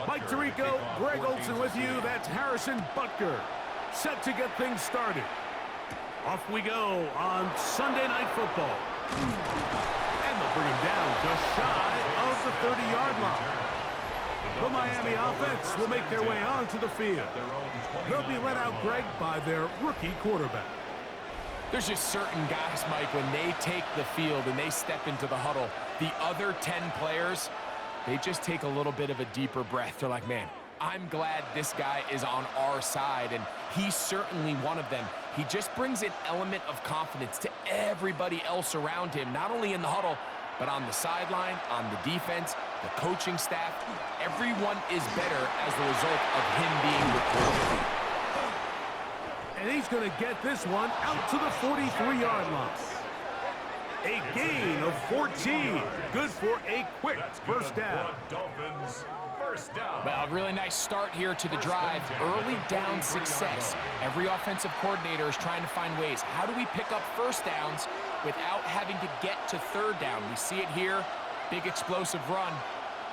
Mike Tirico, Greg Olson with you. That's Harrison Butker. Set to get things started. Off we go on Sunday Night Football. And they'll bring him down just shy of the 30-yard line. The Miami offense will make their way onto the field. They'll be let out, Greg, by their rookie quarterback. There's just certain guys, Mike, when they take the field and they step into the huddle, the other 10 players, they just take a little bit of a deeper breath. They're like, man, I'm glad this guy is on our side, and he's certainly one of them. He just brings an element of confidence to everybody else around him, not only in the huddle, but on the sideline, on the defense, the coaching staff. Everyone is better as the result of him being recruited. And he's going to get this one out to the 43-yard line. A gain of 14. Good for a quick first down. Dolphins first down. Well, a really nice start here to the drive. Early down success. Every offensive coordinator is trying to find ways. How do we pick up first downs without having to get to third down? We see it here. Big explosive run.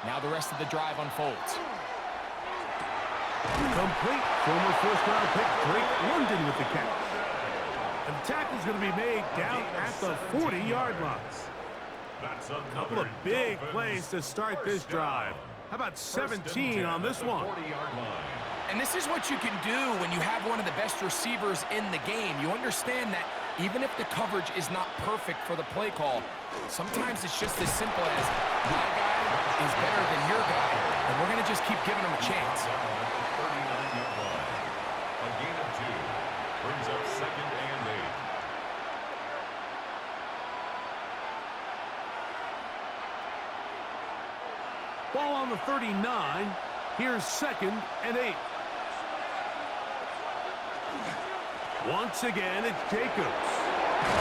Now the rest of the drive unfolds. Complete. Former first-round pick Drake London with the catch. And the tackle's going to be made down at the 40-yard line. A couple of big plays to start this drive. How about 17 on this one? And this is what you can do when you have one of the best receivers in the game. You understand that even if the coverage is not perfect for the play call, sometimes it's just as simple as my guy is better than your guy, and we're going to just keep giving him a chance. A gain of 2 brings up 2nd and 8. Ball on the 39. Here's 2nd and 8. Once again, it's Jacobs.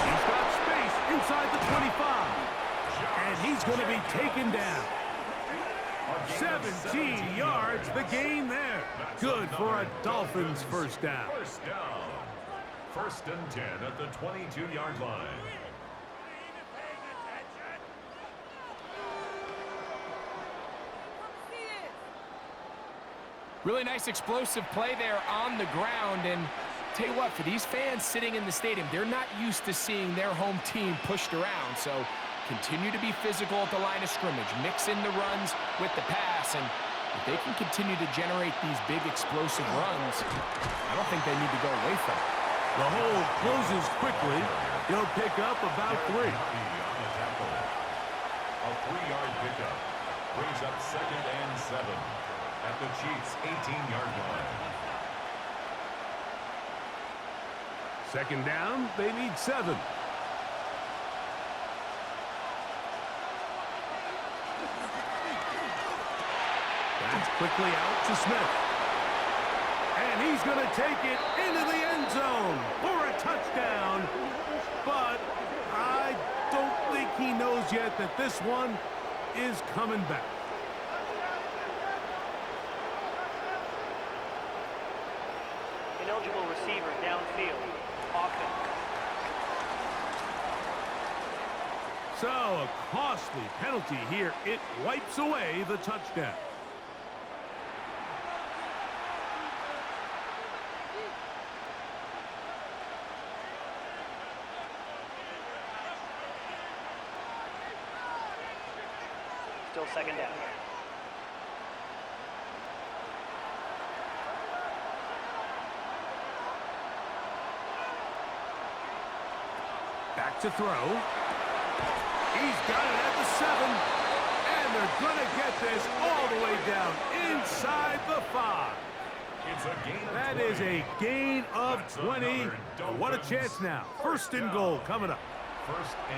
He's got space inside the 25. And he's going to be taken down. 17 yards, the gain there. Good for a Dolphins first down. First down. 1st and 10 at the 22-yard line. Really nice explosive play there on the ground. And tell you what, for these fans sitting in the stadium, they're not used to seeing their home team pushed around. So continue to be physical at the line of scrimmage. Mix in the runs with the pass. And if they can continue to generate these big explosive runs, I don't think they need to go away from it. The hole closes quickly. He'll pick up about 3. A 3-yard pickup brings up 2nd and 7 at the Chiefs' 18-yard line. 2nd down, they need 7. That's quickly out to Smith. And he's going to take it into the end zone for a touchdown. But I don't think he knows yet that this one is coming back. Ineligible receiver downfield. Offense. So a costly penalty here. It wipes away the touchdown. Still 2nd down. Back to throw. He's got it at the 7. And they're going to get this all the way down inside the 5. That is a gain of 20. What a chance now. 1st and goal coming up.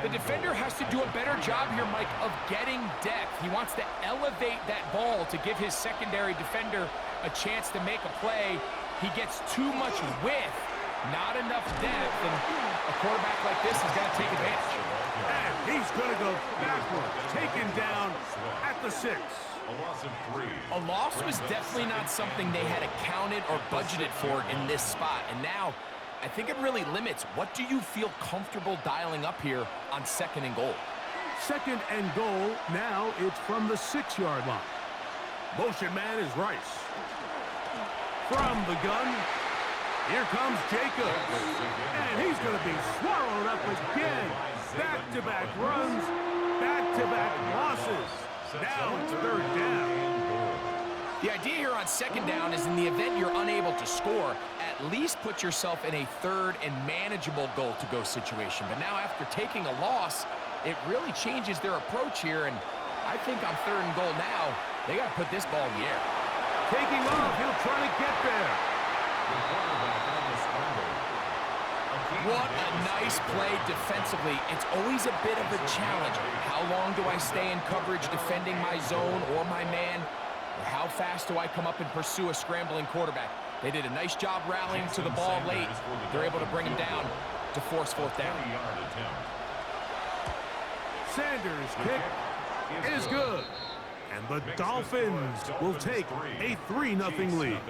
The defender has to do a better job here, Mike, of getting depth. He wants to elevate that ball to give his secondary defender a chance to make a play. He gets too much width, not enough depth, and a quarterback like this has got to take advantage. And he's going to go backwards, taken down at the 6. A loss of 3. A loss was definitely not something they had accounted or budgeted for in this spot, and now I think it really limits. What do you feel comfortable dialing up here on 2nd and goal? 2nd and goal. Now it's from the 6-yard line. Motion man is Rice. From the gun, here comes Jacobs. And he's going to be swallowed up again. Back-to-back runs, back-to-back losses. Now it's third down. The idea here on second down is in the event you're unable to score, at least put yourself in a third and manageable goal-to-go situation. But now after taking a loss, it really changes their approach here. And I think on third and goal now, they got to put this ball in the air. Taking off, he'll try to get there. What a nice play defensively. It's always a bit of a challenge. How long do I stay in coverage defending my zone or my man? Or how fast do I come up and pursue a scrambling quarterback? They did a nice job rallying to the ball late. They're able to bring him down to force fourth down. Sanders' kick is good. And the Dolphins will take a 3-0 lead.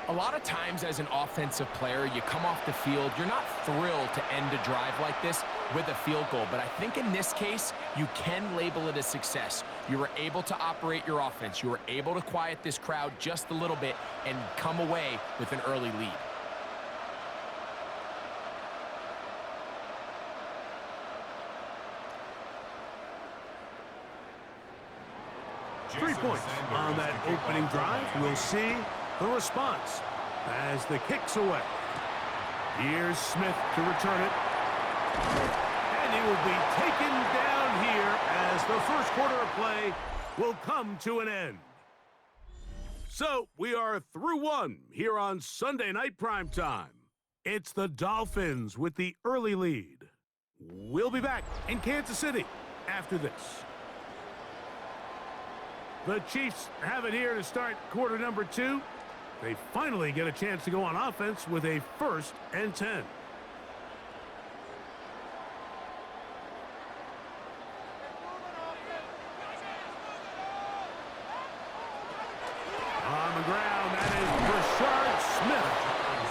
A lot of times as an offensive player, you come off the field, you're not thrilled to end a drive like this with a field goal. But I think in this case, you can label it a success. You were able to operate your offense. You were able to quiet this crowd just a little bit and come away with an early lead. 3 points on that opening drive. We'll see the response as the kick's away. Here's Smith to return it. And he will be taken down here as the first quarter of play will come to an end. So we are through one here on Sunday Night Primetime. It's the Dolphins with the early lead. We'll be back in Kansas City after this. The Chiefs have it here to start quarter number 2. They finally get a chance to go on offense with a 1st and 10. On the ground, that is Rashard Smith.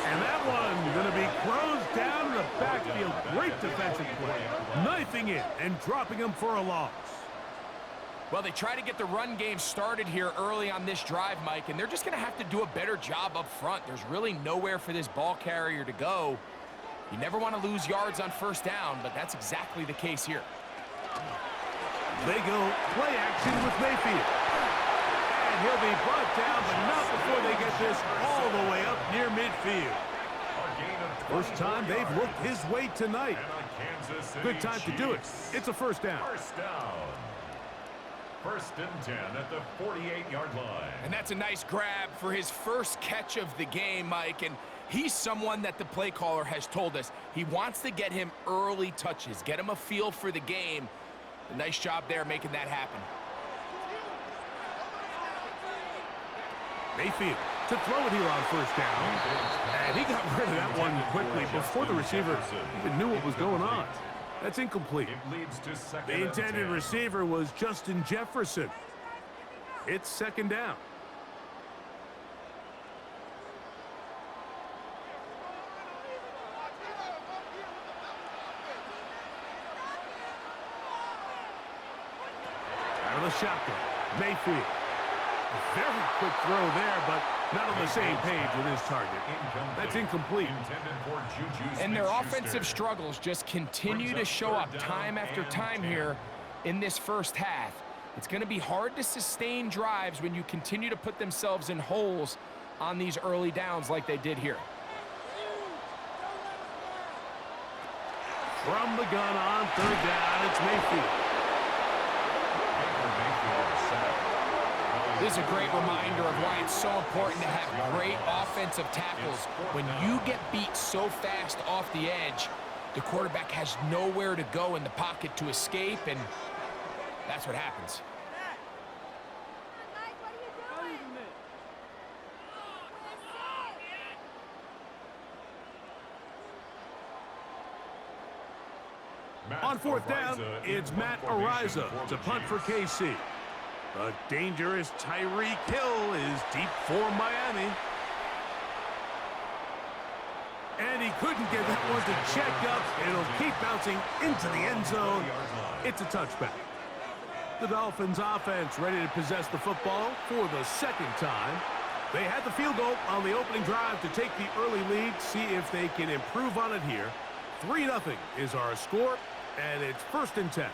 And that one going to be closed down in the backfield. Great defensive play. Knifing it and dropping him for a loss. Well, they try to get the run game started here early on this drive, Mike, and they're just going to have to do a better job up front. There's really nowhere for this ball carrier to go. You never want to lose yards on first down, but that's exactly the case here. They go play action with Mayfield. And he'll be brought down, but not before they get this all the way up near midfield. First time they've looked his way tonight. Good time to do it. It's a first down. First and 10 at the 48-yard line. And that's a nice grab for his first catch of the game, Mike. And he's someone that the play caller has told us he wants to get him early touches, get him a feel for the game. A nice job there making that happen. Mayfield to throw it here on first down. And he got rid of that one quickly before the receiver even knew what was going on. That's incomplete. The intended receiver was Justin Jefferson. It's second down. Out of the shotgun, Mayfield. A very quick throw there, but not on the same page with his target. That's incomplete. And their offensive struggles just continue to show up time after time here in this first half. It's going to be hard to sustain drives when you continue to put themselves in holes on these early downs like they did here. From the gun on third down, it's Mayfield. This is a great reminder of why it's so important to have great offensive tackles. When you get beat so fast off the edge, the quarterback has nowhere to go in the pocket to escape, and that's what happens. On fourth down, it's Matt Ariza to punt for KC. The dangerous Tyreek Hill is deep for Miami. And he couldn't get that one to check up. It'll keep bouncing into the end zone. It's a touchback. The Dolphins offense ready to possess the football for the second time. They had the field goal on the opening drive to take the early lead. See if they can improve on it here. 3-0 is our score, and it's 1st and 10.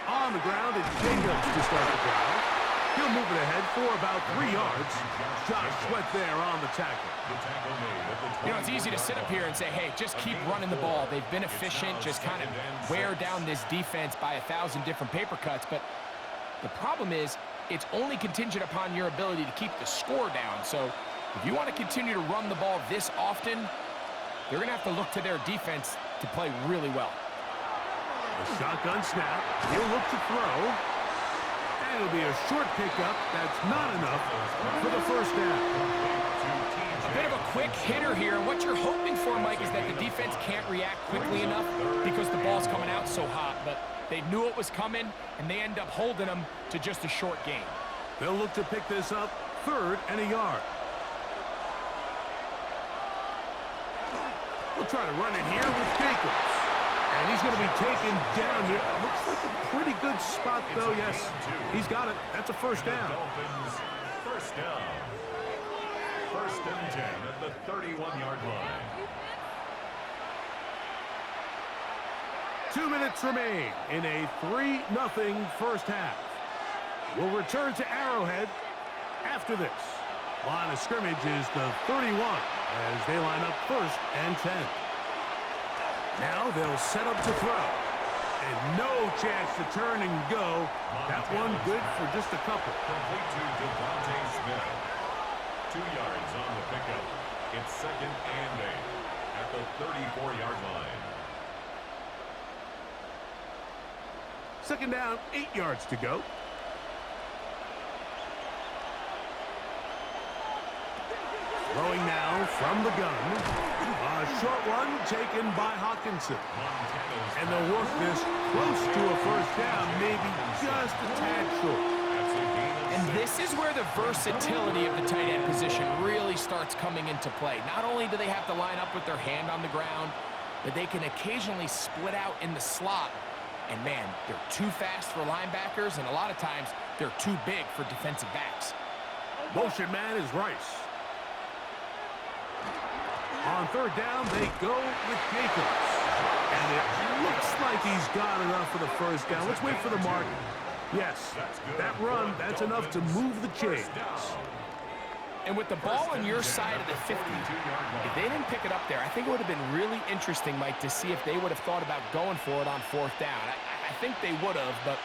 On the ground, it's Jacobs to start the drive. He'll move it ahead for about 3 yards. Josh Sweat there on the tackle. You know, it's easy to sit up here and say, hey, just keep running the ball. They've been efficient, just kind of wear down this defense by 1,000 different paper cuts. But the problem is, it's only contingent upon your ability to keep the score down. So if you want to continue to run the ball this often, they're going to have to look to their defense to play really well. A shotgun snap. He'll look to throw. And it'll be a short pickup. That's not enough for the first down. A bit of a quick hitter here. And what you're hoping for, Mike, is that the defense can't react quickly enough because the ball's coming out so hot. But they knew it was coming, and they end up holding them to just a short gain. They'll look to pick this up 3rd and a yard. We'll try to run it here with Jacobs. And he's going to be taken down here. Looks like a pretty good spot, though. Yes, he's got it. That's a first down. Dolphins, first down. 1st and 10 at the 31-yard line. 2 minutes remain in a 3-0 first half. We'll return to Arrowhead after this. Line of scrimmage is the 31 as they line up 1st and 10. Now they'll set up to throw. And no chance to turn and go. That one good for just a couple. Complete to Devontae Smith. 2 yards on the pickup. It's 2nd and 8 at the 34-yard line. 2nd down, 8 yards to go. Throwing now from the gun. A short one taken by Hawkinson. And they'll work this close to a first down, maybe just a tad short. And this is where the versatility of the tight end position really starts coming into play. Not only do they have to line up with their hand on the ground, but they can occasionally split out in the slot. And man, they're too fast for linebackers, and a lot of times they're too big for defensive backs. Motion man is Rice. On 3rd down, they go with Jacobs. And it looks like he's got enough for the first down. Let's wait for the mark. Yes, that run, that's enough to move the chains. And with the ball on your side of the 50, if they didn't pick it up there, I think it would have been really interesting, Mike, to see if they would have thought about going for it on 4th down. I think they would have, but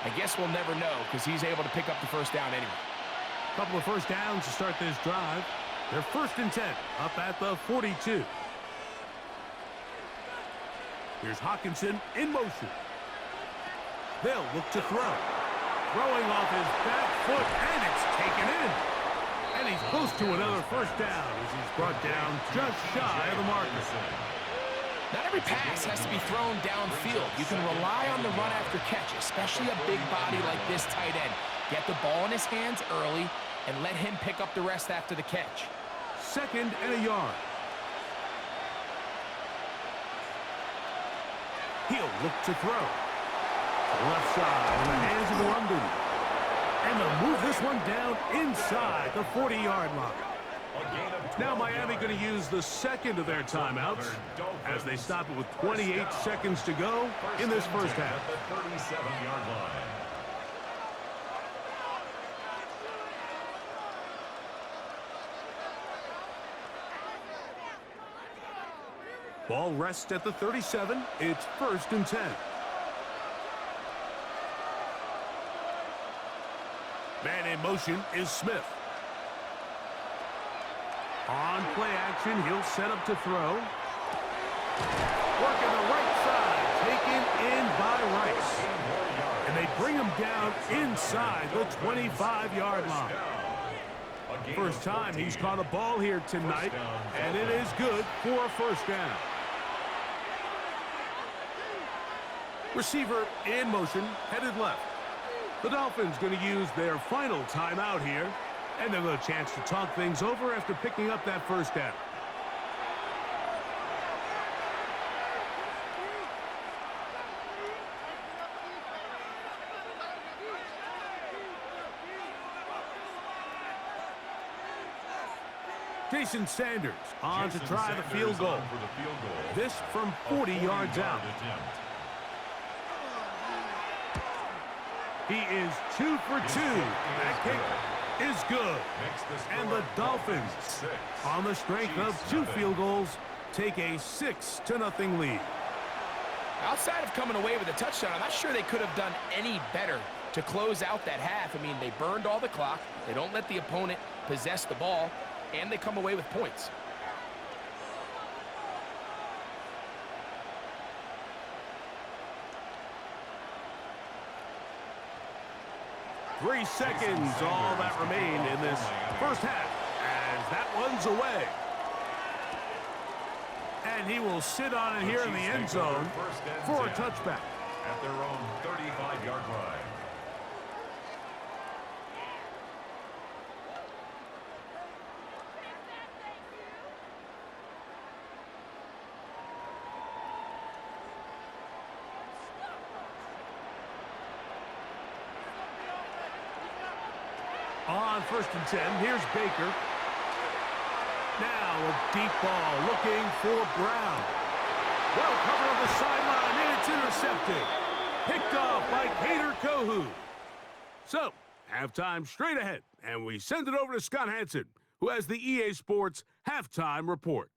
I guess we'll never know because he's able to pick up the first down anyway. A couple of first downs to start this drive. They're 1st and 10, up at the 42. Here's Hawkinson in motion. They'll look to throw. Throwing off his back foot, and it's taken in. And he's close to another first down as he's brought down just shy of the marker. Not every pass has to be thrown downfield. You can rely on the run after catch, especially a big body like this tight end. Get the ball in his hands early and let him pick up the rest after the catch. 2nd and a yard. He'll look to throw. Left side in the hands of London. And they'll move this one down inside the 40-yard line. Now Miami going to use the 2nd of their timeouts as they stop it with 28 seconds to go in this first half. 37-yard line. Ball rests at the 37. It's 1st and 10. Man in motion is Smith. On play action, he'll set up to throw. Working the right side, taken in by Rice. And they bring him down inside the 25-yard line. First time he's caught a ball here tonight, and it is good for a first down. Receiver in motion, headed left. The Dolphins going to use their final timeout here And they've got a chance to talk things over after picking up that first down. Jason Sanders on to try the field goal. This from 40 yards out. He is 2 for 2. That kick is good. And the Dolphins, on the strength of 2 field goals, take a 6-0 lead. Outside of coming away with a touchdown, I'm not sure they could have done any better to close out that half. I mean, they burned all the clock. They don't let the opponent possess the ball, and they come away with points. Three seconds, all that remained in this first half, as that one's away. And he will sit on it here in the end zone for a touchback. At their own 35-yard line. On 1st and 10, here's Baker. Now a deep ball looking for Brown. Well covered on the sideline, and it's intercepted. Picked off by Kader Kohou. So, halftime straight ahead, and we send it over to Scott Hanson, who has the EA Sports Halftime Report.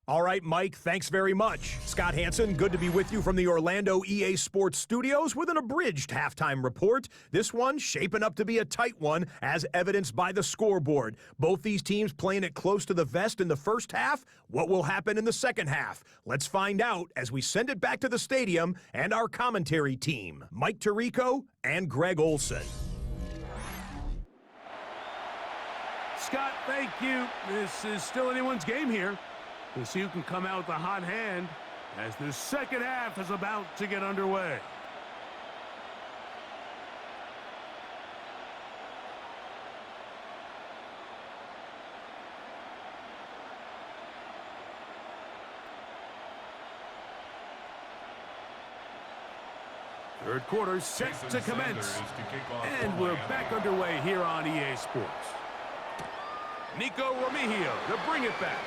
All right, Mike, thanks very much. Scott Hanson, good to be with you from the Orlando EA Sports Studios with an abridged halftime report. This one shaping up to be a tight one, as evidenced by the scoreboard. Both these teams playing it close to the vest in the first half. What will happen in the second half? Let's find out as we send it back to the stadium and our commentary team, Mike Tirico and Greg Olson. Scott, thank you. This is still anyone's game here. We'll see who can come out with a hot hand as the second half is about to get underway. Third quarter set to commence. And we're back underway here on EA Sports. Nico Remigio to bring it back.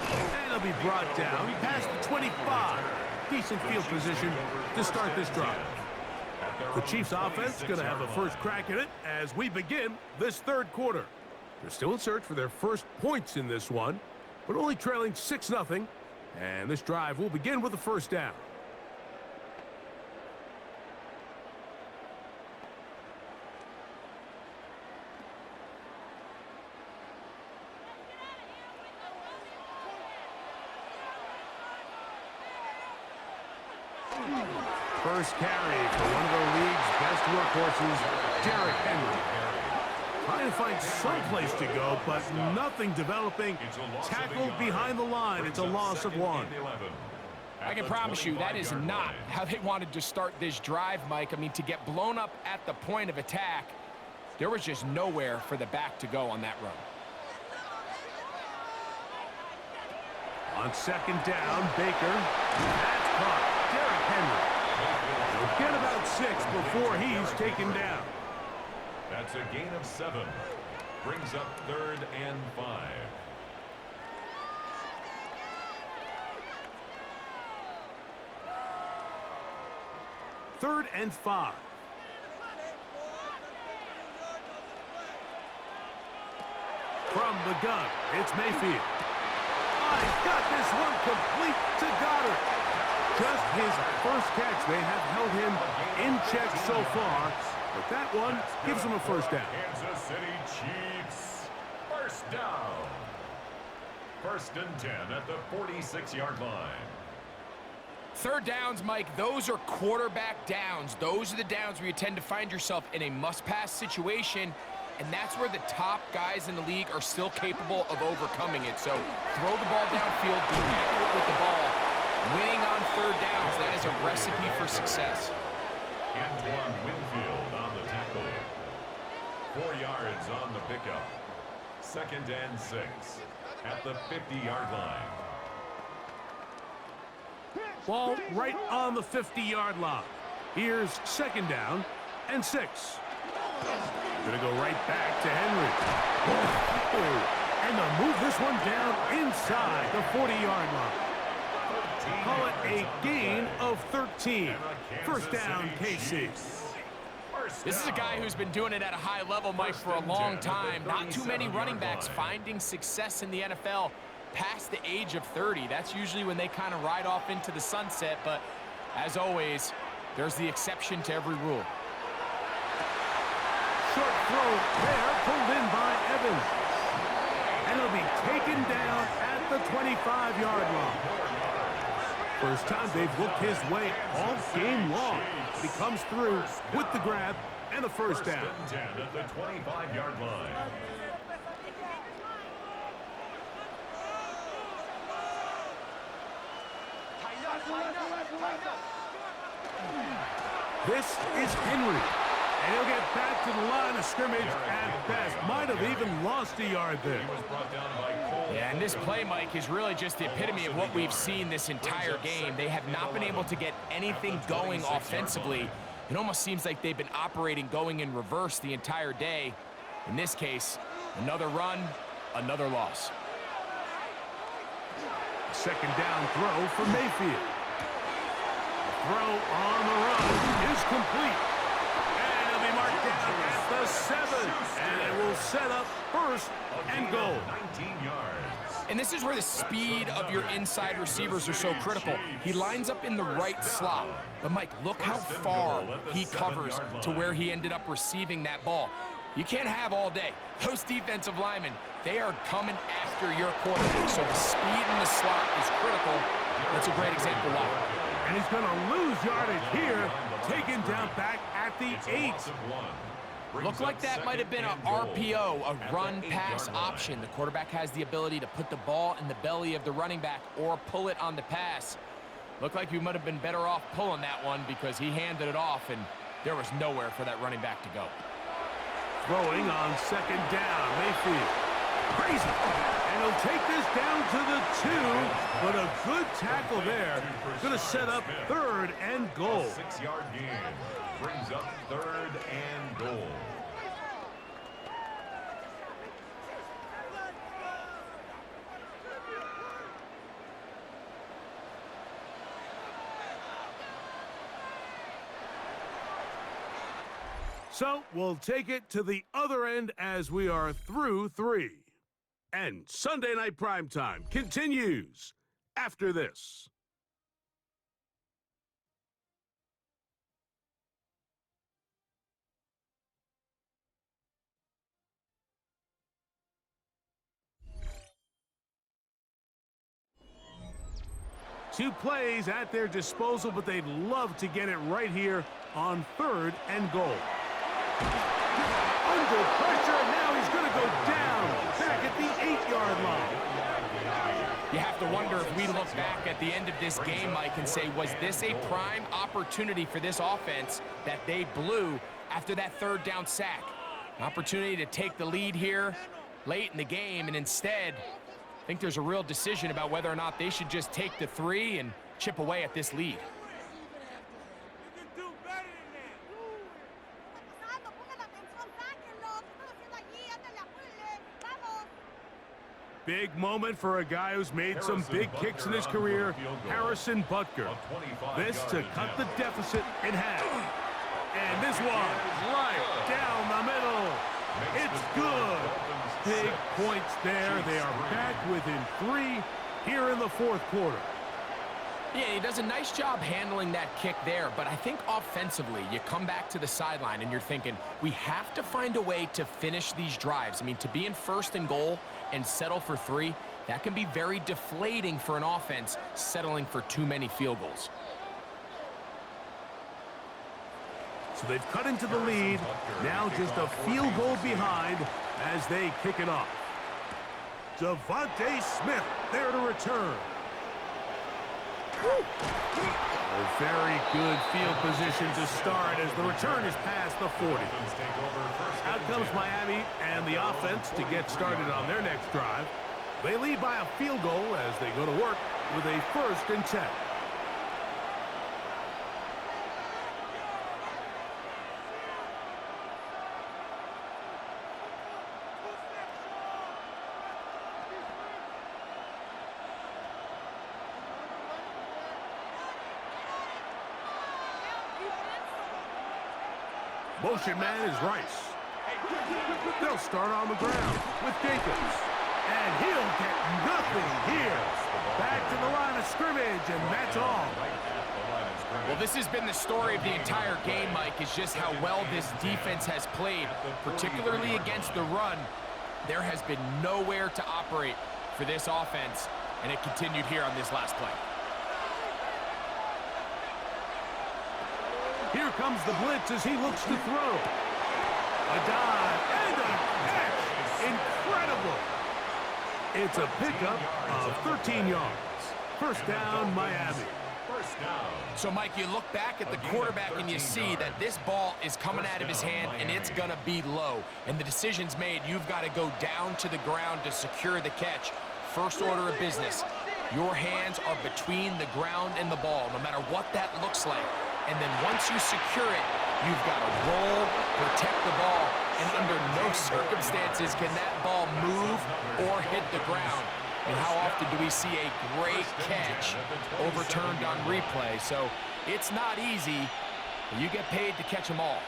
And it'll be brought down past the 25. Decent field position to start this drive. The Chiefs offense going to have a first crack at it as we begin this third quarter. They're still in search for their first points in this one, but only trailing 6-0. And this drive will begin with a first down. First carry for one of the league's best workhorses, Derrick Henry. Trying to find some place to go, but nothing developing. Tackled behind the line. It's a loss of 1. I can promise you that is not how they wanted to start this drive, Mike. I mean, to get blown up at the point of attack, there was just nowhere for the back to go on that run. On second down, Baker. That's caught. Derrick Henry. He'll get about 6 before he's taken down. That's a gain of 7. Brings up 3rd and 5. Third and 5. From the gun, it's Mayfield. He's got this one complete to Goddard. Just his first catch. They have held him in check so far, but that one gives him a first down. Kansas City Chiefs, first down. 1st and 10 at the 46-yard line. Third downs, Mike, those are quarterback downs. Those are the downs where you tend to find yourself in a must-pass situation, and that's where the top guys in the league are still capable of overcoming it. So throw the ball downfield, be accurate with the ball. Winning on third downs, that is a recipe for success. Antoine Winfield on the tackle. 4 yards on the pickup. 2nd and 6 at the 50-yard line. Ball right on the 50-yard line. Here's 2nd down and 6. Gonna go right back to Henry. And they'll move this one down inside the 40-yard line. Call it a gain of 13. 1st down, KC. This is a guy who's been doing it at a high level, Mike, for a long time. Not too many running backs finding success in the NFL past the age of 30. That's usually when they kind of ride off into the sunset, but as always, there's the exception to every rule. Short throw there, pulled in by Evans. And it'll be taken down at the 25-yard line. First time they've looked his way all game long. He comes through with the grab and a 1st down. 10 at the 25-yard line. This is Henry. And he'll get back to the line of scrimmage at best. Might have even lost a yard there. Yeah, and this play, Mike, is really just the epitome of what we've seen this entire game. They have not been able to get anything going offensively. It almost seems like they've been operating going in reverse the entire day. In this case, another run, another loss. 2nd down throw for Mayfield. The throw on the run is complete. And it'll be marked down at the 7. And it will set up 1st and goal. 19 yards. And this is where the speed of your inside receivers are so critical. He lines up in the right slot. But, Mike, look how far he covers to where he ended up receiving that ball. You can't have all day. Those defensive linemen, they are coming after your quarterback. So the speed in the slot is critical. That's a great example why. And he's going to lose yardage here. Taken down back at the 8. Looked like that might have been an RPO, a run-pass option. The quarterback has the ability to put the ball in the belly of the running back or pull it on the pass. Looked like you might have been better off pulling that one because he handed it off, and there was nowhere for that running back to go. Throwing on 2nd down, Mayfield. Crazy. And he'll take this down to the 2, but a good tackle there. Going to set up 3rd and goal. 6-yard gain brings up 3rd and goal. So we'll take it to the other end as we are through 3. And Sunday Night Primetime continues after this. Two plays at their disposal, but they'd love to get it right here on 3rd and goal. Under pressure, now he's going to go down back at the 8-yard line. You have to wonder if we look back at the end of this game, Mike, and say, was this a prime opportunity for this offense that they blew after that 3rd down sack? An opportunity to take the lead here late in the game, and instead, I think there's a real decision about whether or not they should just take the 3 and chip away at this lead. Big moment for a guy who's made some big kicks in his career, Harrison Butker. This to cut the deficit in half. And this one, right down the middle. It's good. Big points there. They are back within 3 here in the 4th quarter. Yeah, he does a nice job handling that kick there, but I think offensively, you come back to the sideline and you're thinking, we have to find a way to finish these drives. I mean, to be in 1st and goal and settle for 3, that can be very deflating for an offense settling for too many field goals. So they've cut into the lead. Now just a field goal behind as they kick it off. Devontae Smith there to return. A very good field position to start as the return is past the 40. Out comes Miami and the offense to get started on their next drive. They lead by a field goal as they go to work with a 1st and 10. Motion man is Rice. They'll start on the ground with Jacobs. And he'll get nothing here. Back to the line of scrimmage, and that's all. Well, this has been the story of the entire game, Mike, is just how well this defense has played, particularly against the run. There has been nowhere to operate for this offense, and it continued here on this last play. Here comes the blitz as he looks to throw. A dive and a catch. Incredible. It's a pickup of 13 yards. 1st down, Miami. So, Mike, you look back at the quarterback and you see that this ball is coming out of his hand and it's going to be low. And the decision's made. You've got to go down to the ground to secure the catch. First order of business. Your hands are between the ground and the ball, no matter what that looks like. And then once you secure it, you've got to roll, protect the ball, and under no circumstances can that ball move or hit the ground. And how often do we see a great catch overturned on replay? So it's not easy, but you get paid to catch them all.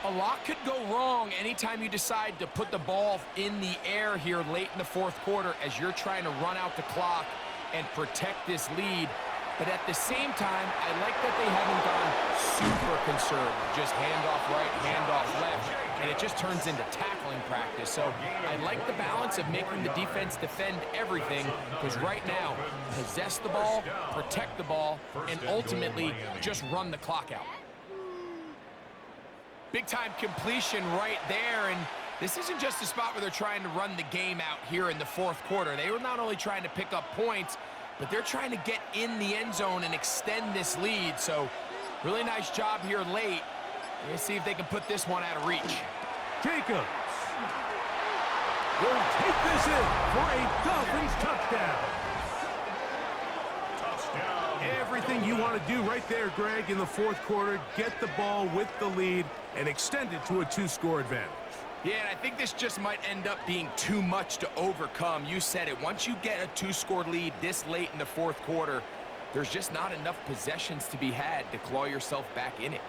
A lot could go wrong anytime you decide to put the ball in the air here late in the 4th quarter as you're trying to run out the clock and protect this lead. But at the same time, I like that they haven't gone super conservative. Just handoff right, handoff left, and it just turns into tackling practice. So I like the balance of making the defense defend everything, because right now, possess the ball, protect the ball, and ultimately just run the clock out. Big-time completion right there, and this isn't just a spot where they're trying to run the game out here in the 4th quarter. They were not only trying to pick up points, but they're trying to get in the end zone and extend this lead. So really nice job here late. Let's see if they can put this one out of reach. Jacobs will take this in for a Dolphins touchdown. Everything you want to do right there, Greg, in the 4th quarter. Get the ball with the lead and extend it to a 2-score advantage. Yeah, and I think this just might end up being too much to overcome. You said it. Once you get a 2-score lead this late in the 4th quarter, there's just not enough possessions to be had to claw yourself back in it.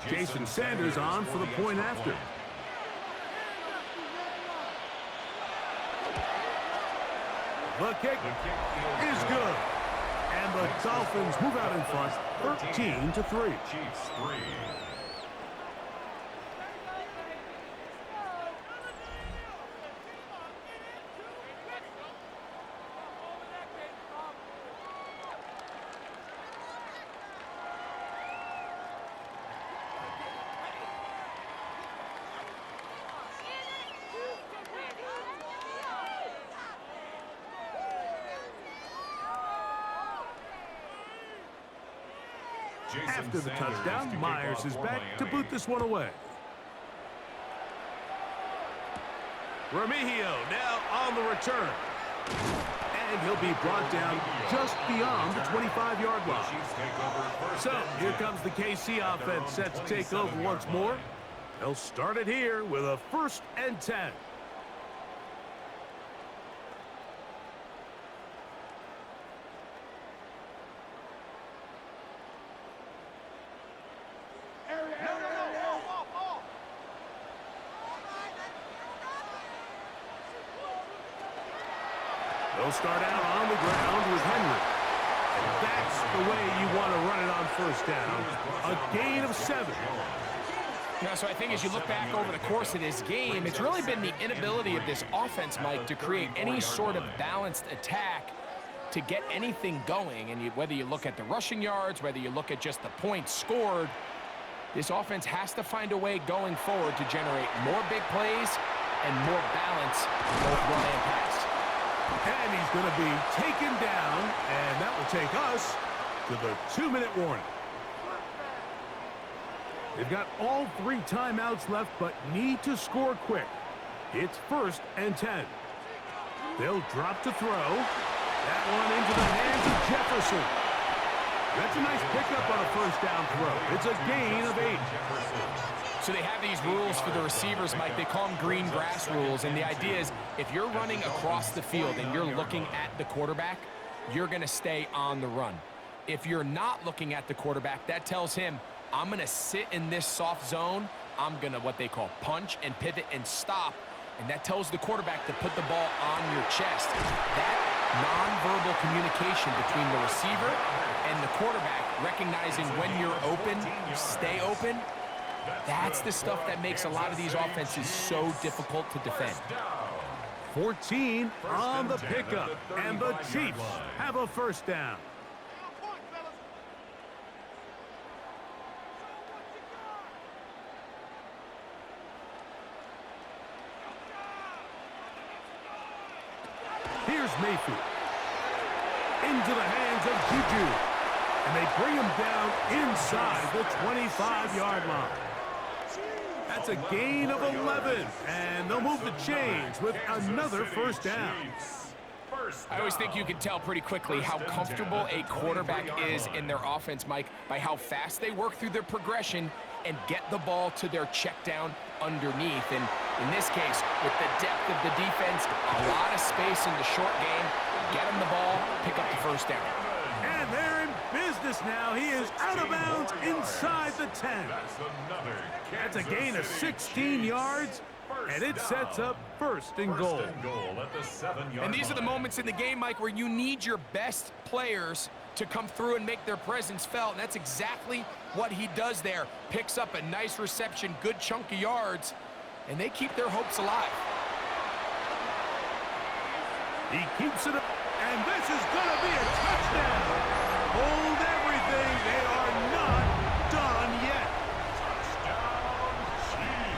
Jason Sanders on for the point after. The kick is good. And the Dolphins move out in front, 13-3. Chiefs 3. After the touchdown, Myers is back to boot this one away. Remigio now on the return. And he'll be brought down just beyond the 25-yard line. So here comes the KC offense set to take over once more. They'll start it here with a 1st and 10. They'll start out on the ground with Henry. And that's the way you want to run it on 1st down. A gain of 7. You know, so I think as you look back over the course of this game, it's really been the inability of this offense, Mike, to create any sort of balanced attack to get anything going. And whether you look at the rushing yards, whether you look at just the points scored, this offense has to find a way going forward to generate more big plays and more balance in both run and pass. And he's going to be taken down, and that will take us to the 2-minute warning. They've got all 3 timeouts left, but need to score quick. It's 1st and 10. They'll drop to throw. That one into the hands of Jefferson. That's a nice pickup on a 1st down throw. It's a gain of 8. So they have these rules for the receivers, Mike. They call them green grass rules. And the idea is if you're running across the field and you're looking at the quarterback, you're going to stay on the run. If you're not looking at the quarterback, that tells him, I'm going to sit in this soft zone. I'm going to what they call punch and pivot and stop. And that tells the quarterback to put the ball on your chest. That nonverbal communication between the receiver and the quarterback, recognizing when you're open, stay open, that's the stuff that makes a lot of these offenses so difficult to defend. 14 on the pickup, and the Chiefs have a 1st down. Here's Mayfield. Into the hands of Juju. And they bring him down inside the 25-yard line. That's a gain of 11. And they'll move the chains with another 1st down. I always think you can tell pretty quickly how comfortable a quarterback is in their offense, Mike, by how fast they work through their progression and get the ball to their check down underneath. And in this case, with the depth of the defense, a lot of space in the short game, get him the ball, pick up the 1st down. And they're in business now. He is out of bounds inside the 10. That's a gain of 16 yards, and it sets up 1st and goal. And these are the moments in the game, Mike, where you need your best players to come through and make their presence felt. And that's exactly what he does there. Picks up a nice reception, good chunk of yards, and they keep their hopes alive. He keeps it up, and this is going to be a touchdown. Hold everything. They are not done yet.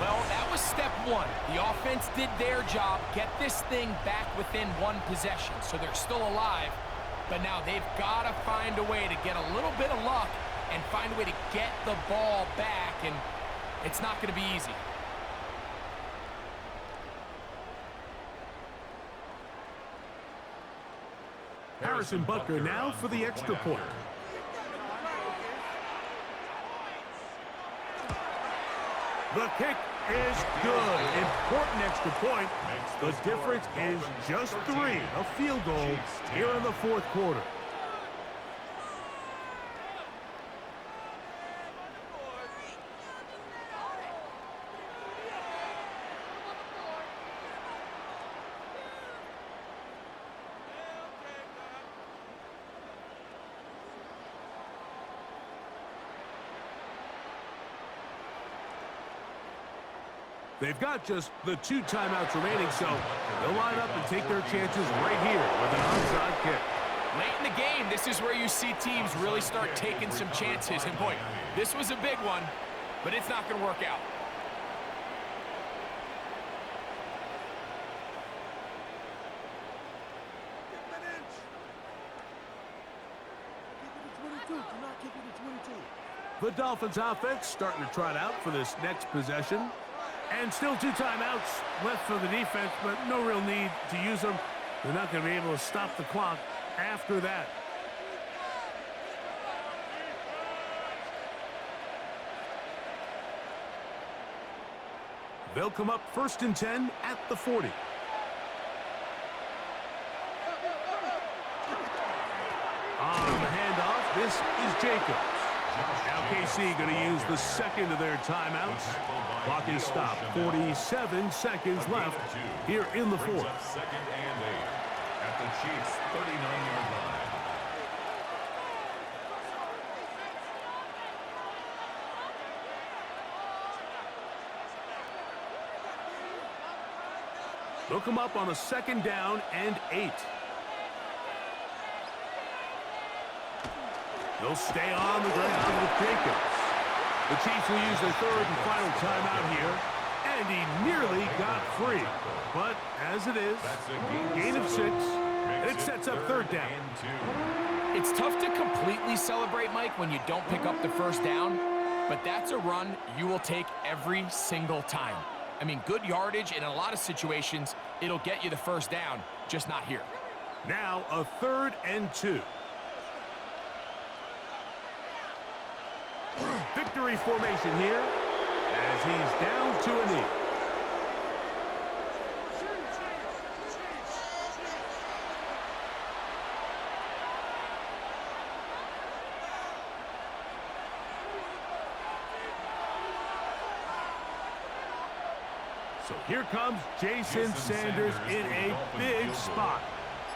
Well, that was step 1. The offense did their job, get this thing back within 1 possession. So they're still alive, but now they've got to find a way to get a little bit of luck and find a way to get the ball back, and it's not going to be easy. Harrison Butker now for the extra point. The kick is good. Important extra point. The difference is just 3. A field goal here in the 4th quarter. They've got just the 2 timeouts remaining, so they'll line up and take their chances right here with an onside kick. Late in the game, this is where you see teams really start taking some chances. And boy, this was a big one, but it's not going to work out. The Dolphins offense starting to trot out for this next possession. And still 2 timeouts left for the defense, but no real need to use them. They're not going to be able to stop the clock after that. They'll come up 1st and 10 at the 40. On the handoff, this is Jacobs. Now KC going to use the 2nd of their timeouts. Clock is stopped. 47 seconds left here in the 4th. 2nd and 8 at the Chiefs' 39-yard line. They'll come up on a 2nd down and 8. They'll stay on the ground with Jacobs. The Chiefs will use their 3rd and final timeout here, and he nearly got free. But as it is, gain of 6, and it sets up 3rd down. It's tough to completely celebrate, Mike, when you don't pick up the 1st down, but that's a run you will take every single time. I mean, good yardage, and in a lot of situations, it'll get you the 1st down, just not here. Now a 3rd and 2. Victory formation here as he's down to a knee. So here comes Jason Sanders in a big spot.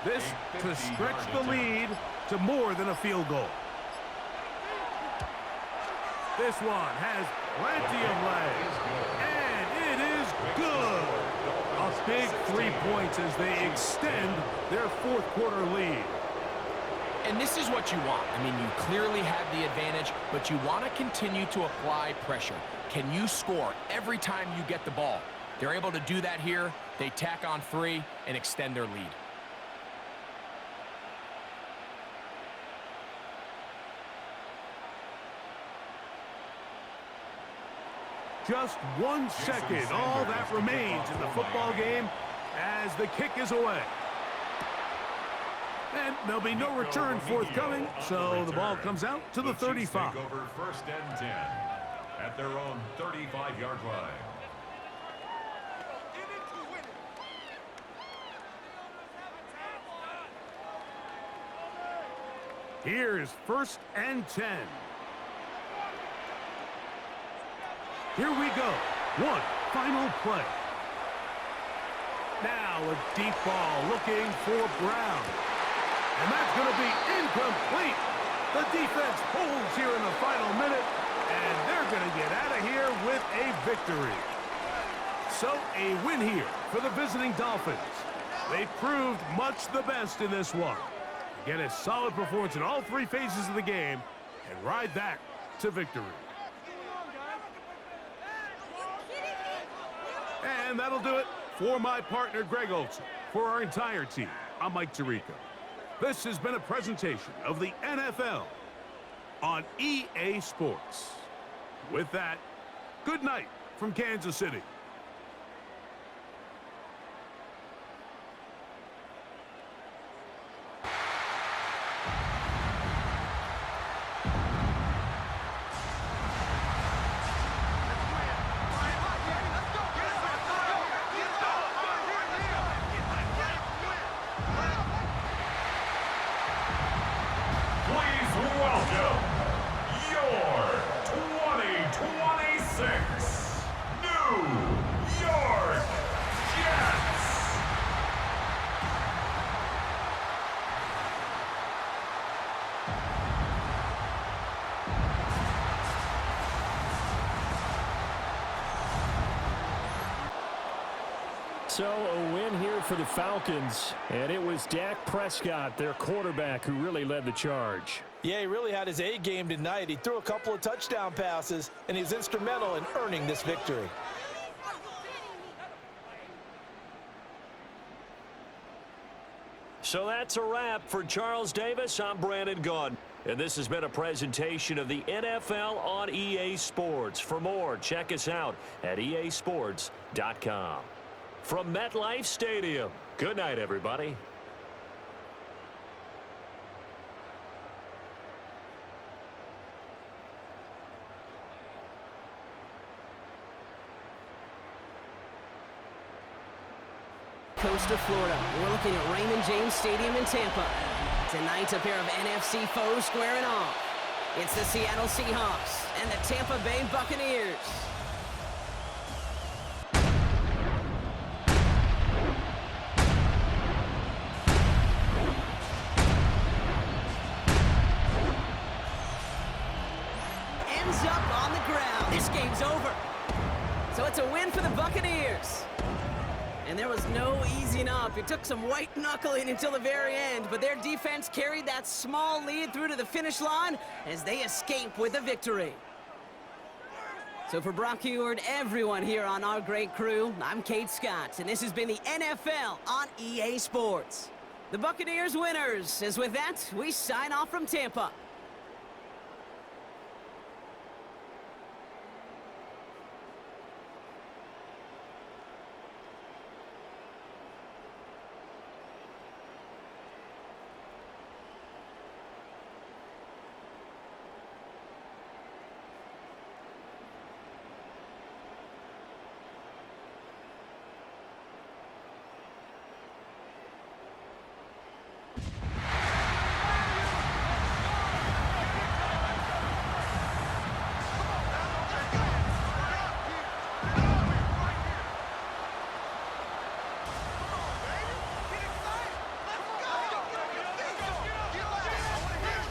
This to stretch the lead to more than a field goal. This one has plenty of legs, and it is good. A big 3 points as they extend their 4th quarter lead. And this is what you want. I mean, you clearly have the advantage, but you want to continue to apply pressure. Can you score every time you get the ball? They're able to do that here. They tack on 3 and extend their lead. Just 1 second, all that remains in the football game as the kick is away. And there'll be no return forthcoming, so the ball comes out to the 35. Take over 1st and 10 at their own 35-yard line. Here's 1st and 10. Here we go. One final play. Now a deep ball looking for Brown. And that's going to be incomplete. The defense holds here in the final minute, and they're going to get out of here with a victory. So a win here for the visiting Dolphins. They proved much the best in this one. Get a solid performance in all 3 phases of the game and ride that to victory. And that'll do it for my partner, Greg Olson. For our entire team, I'm Mike Tirico. This has been a presentation of the NFL on EA Sports. With that, good night from Kansas City. So a win here for the Falcons, and it was Dak Prescott, their quarterback, who really led the charge. Yeah, he really had his A game tonight. He threw a couple of touchdown passes, and he's instrumental in earning this victory. So that's a wrap for Charles Davis. I'm Brandon Gunn, and this has been a presentation of the NFL on EA Sports. For more, check us out at easports.com. From MetLife Stadium, good night, everybody. Coast of Florida. We're looking at Raymond James Stadium in Tampa. Tonight, a pair of NFC foes squaring off. It's the Seattle Seahawks and the Tampa Bay Buccaneers. Ends up on the ground. This game's over. So it's a win for the Buccaneers. And there was no easing up. It took some white knuckling until the very end, but their defense carried that small lead through to the finish line as they escape with a victory. So for Brock Ewart, everyone here on our great crew, I'm Kate Scott, and this has been the NFL on EA Sports. The Buccaneers winners, as with that, we sign off from Tampa.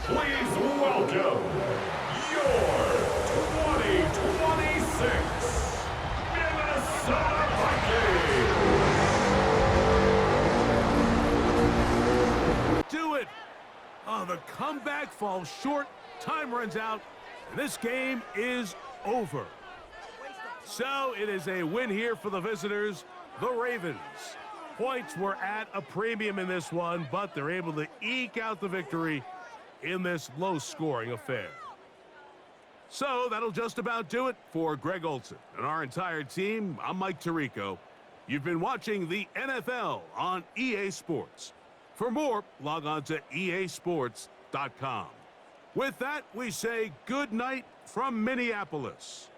Please welcome your 2026 Minnesota Vikings. Do it! Oh, the comeback falls short. Time runs out. And this game is over. So it is a win here for the visitors, the Ravens. Points were at a premium in this one, but they're able to eke out the victory in this low-scoring affair. So that'll just about do it for Greg Olsen and our entire team. I'm Mike Tirico. You've been watching the NFL on EA Sports. For more, log on to easports.com. With that, we say good night from Minneapolis.